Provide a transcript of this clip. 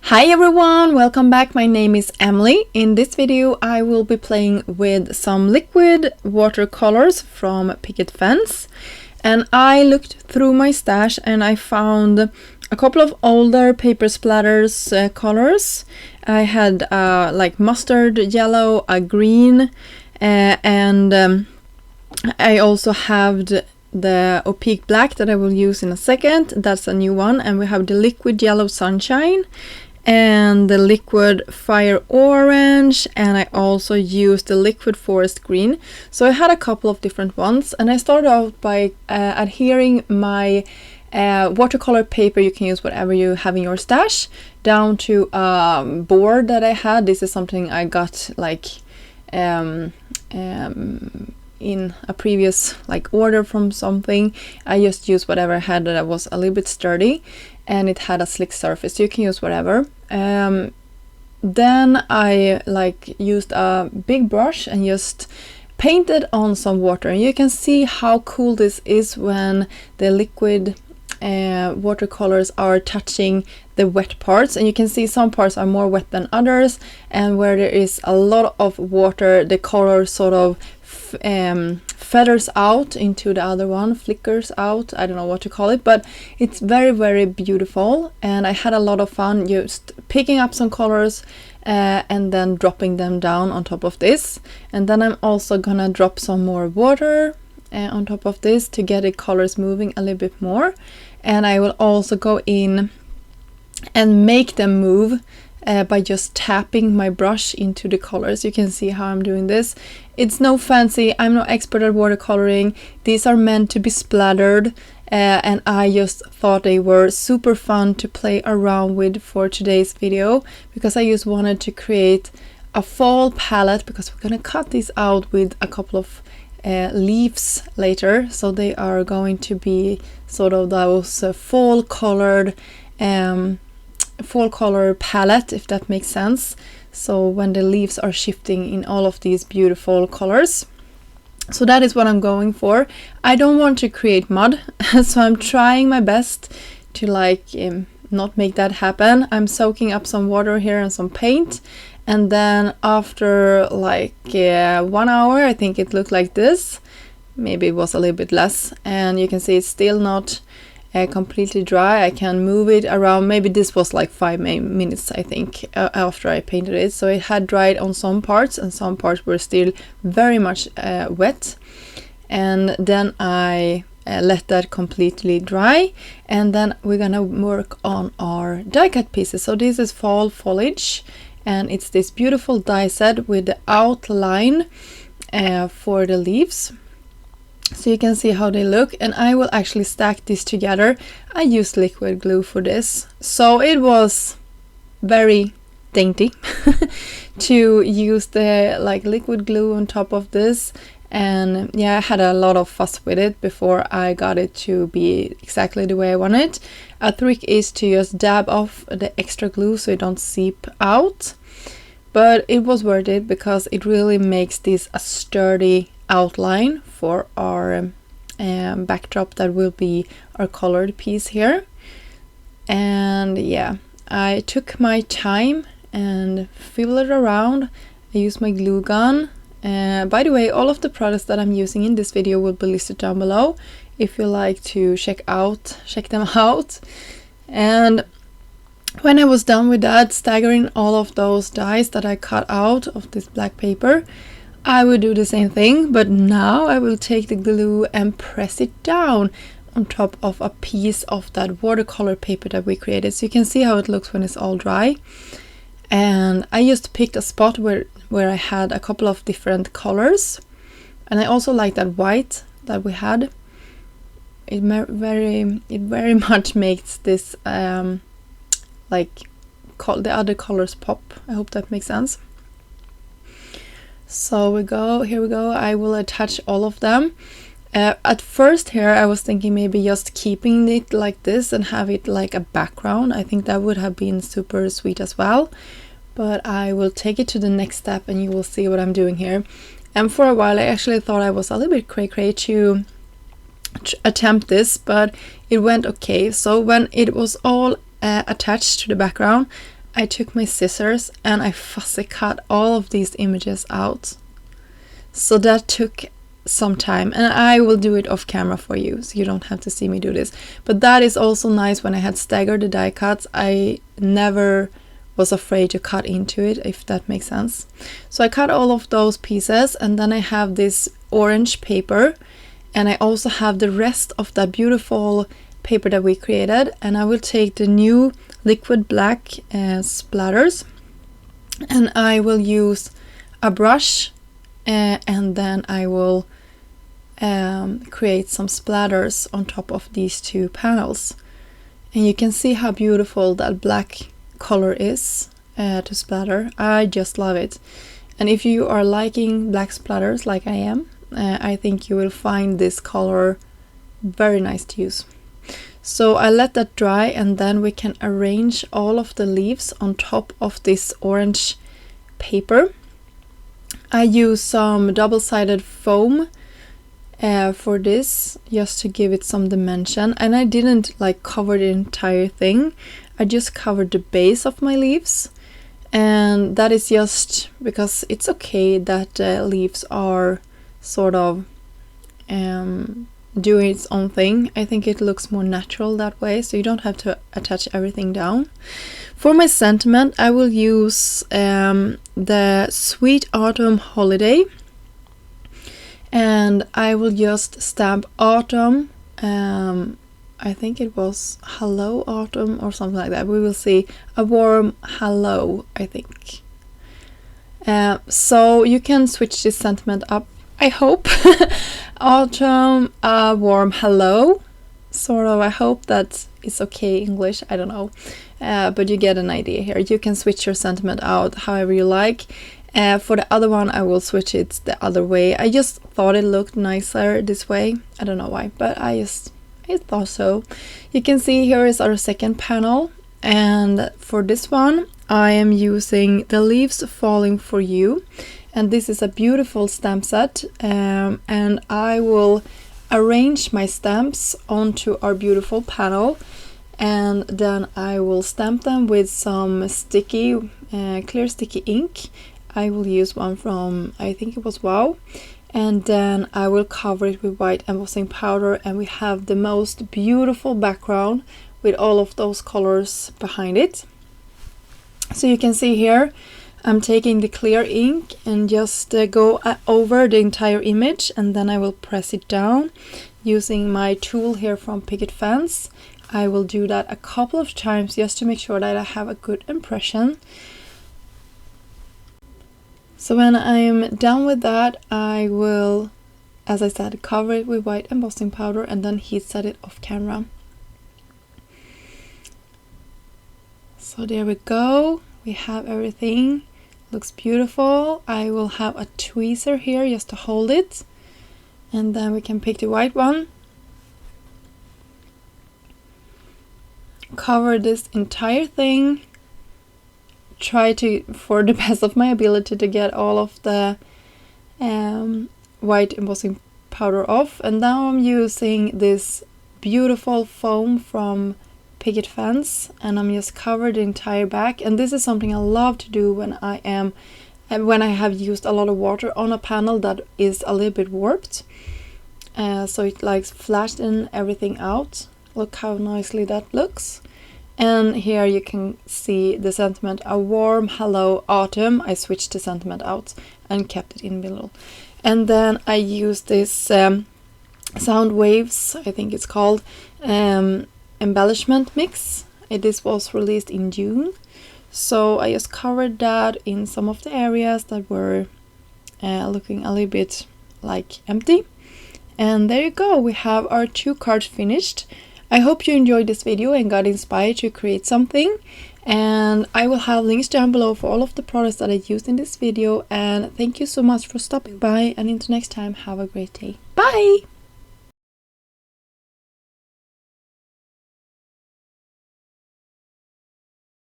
Hi everyone, welcome back. My name is Emily. In this video I will be playing with some liquid watercolors from Picket fence, and I looked through my stash and I found a couple of older Paper Splatters colors. I had like mustard yellow, a green, and I also have the opaque black that I will use in a second. That's a new one. And we have the liquid yellow sunshine and the liquid fire orange, and I also used the liquid forest green. So I had a couple of different ones, and I started out by adhering my watercolor paper. You can use whatever you have in your stash, down to a board that I had. This is something I got like in a previous like order from something. I just used whatever I had that was a little bit sturdy and it had a slick surface. You can use whatever. Then I like used a big brush and just painted on some water, and you can see how cool this is when the liquid watercolors are touching the wet parts, and you can see some parts are more wet than others, and where there is a lot of water the color sort of feathers out into the other one, flickers out, I don't know what to call it, but it's very, very beautiful. And I had a lot of fun just picking up some colors and then dropping them down on top of this. And then I'm also gonna drop some more water on top of this to get the colors moving a little bit more. And I will also go in and make them move by just tapping my brush into the colors. You can see how I'm doing this. It's no fancy, I'm no expert at watercoloring. These are meant to be splattered, and I just thought they were super fun to play around with for today's video, because I just wanted to create a fall palette, because we're gonna cut these out with a couple of leaves later, so they are going to be sort of those fall color palette, if that makes sense. So when the leaves are shifting in all of these beautiful colors. So that is what I'm going for. I don't want to create mud, so I'm trying my best to like not make that happen. I'm soaking up some water here and some paint, and then after like 1 hour, I think it looked like this. Maybe it was a little bit less, and you can see it's still not completely dry. I can move it around. Maybe this was like 5 minutes, I think, after I painted it. So it had dried on some parts, and some parts were still very much wet. And then I let that completely dry, and then we're gonna work on our die cut pieces. So this is fall foliage, and it's this beautiful die set with the outline for the leaves. So you can see how they look, and I will actually stack this together. I used liquid glue for this, so it was very dainty to use the like liquid glue on top of this. And yeah, I had a lot of fuss with it before I got it to be exactly the way I want it. A trick is to just dab off the extra glue so it don't seep out, but it was worth it because it really makes this a sturdy outline for our backdrop that will be our colored piece here. And yeah, I took my time and filled it around. I used my glue gun. By the way, all of the products that I'm using in this video will be listed down below if you like to check them out. And when I was done with that, staggering all of those dies that I cut out of this black paper, I will do the same thing, but now I will take the glue and press it down on top of a piece of that watercolor paper that we created. So you can see how it looks when it's all dry. And I just picked a spot where I had a couple of different colors, and I also like that white that we had. It very much makes this like the other colors pop. I hope that makes sense. So here we go. I will attach all of them. At first here I was thinking maybe just keeping it like this and have it like a background. I think that would have been super sweet as well. But I will take it to the next step and you will see what I'm doing here. And for a while I actually thought I was a little bit cray-cray to attempt this, but it went okay. So when it was all attached to the background, I took my scissors and I fussy cut all of these images out. So that took some time, and I will do it off camera for you, so you don't have to see me do this. But that is also nice. When I had staggered the die cuts, I never was afraid to cut into it, if that makes sense. So I cut all of those pieces, and then I have this orange paper, and I also have the rest of that beautiful paper that we created, and I will take the new liquid black splatters, and I will use a brush, and then I will create some splatters on top of these two panels. And you can see how beautiful that black color is to splatter. I just love it. And if you are liking black splatters like I am, I think you will find this color very nice to use. So I let that dry, and then we can arrange all of the leaves on top of this orange paper. I use some double-sided foam for this, just to give it some dimension, and I didn't like cover the entire thing. I just covered the base of my leaves, and that is just because it's okay that leaves are sort of doing its own thing. I think it looks more natural that way, so you don't have to attach everything down. For my sentiment, I will use the Sweet Autumn Holiday, and I will just stamp autumn. I think it was hello autumn or something like that. We will see. A warm hello, I think. So you can switch this sentiment up, I hope. Autumn, a warm hello, sort of. I hope that is okay English, I don't know. But you get an idea here. You can switch your sentiment out however you like. For the other one, I will switch it the other way. I just thought it looked nicer this way. I don't know why, but I thought so. You can see here is our second panel, and for this one I am using the Leaves Falling for You, and this is a beautiful stamp set, and I will arrange my stamps onto our beautiful panel, and then I will stamp them with some sticky clear sticky ink. I will use one from, I think it was Wow, and then I will cover it with white embossing powder, and we have the most beautiful background with all of those colors behind it. So you can see here I'm taking the clear ink and just go over the entire image, and then I will press it down using my tool here from Picket. I will do that a couple of times just to make sure that I have a good impression. So when I'm done with that, I will, as I said, cover it with white embossing powder and then heat set it off camera. So there we go. We have everything. Looks beautiful. I will have a tweezer here just to hold it. And then we can pick the white one. Cover this entire thing. Try to, for the best of my ability, to get all of the white embossing powder off. And now I'm using this beautiful foam from Picket, and I'm just covered the entire back. And this is something I love to do when I have used a lot of water on a panel that is a little bit warped, so it like flattens everything out. Look how nicely that looks. And here you can see the sentiment, a warm hello autumn. I switched the sentiment out and kept it in the middle. And then I used this Sound Waves, I think it's called, embellishment mix. This was released in June. So I just covered that in some of the areas that were looking a little bit like empty. And there you go, we have our 2 cards finished. I hope you enjoyed this video and got inspired to create something, and I will have links down below for all of the products that I used in this video. And thank you so much for stopping by, and until next time, have a great day. Bye!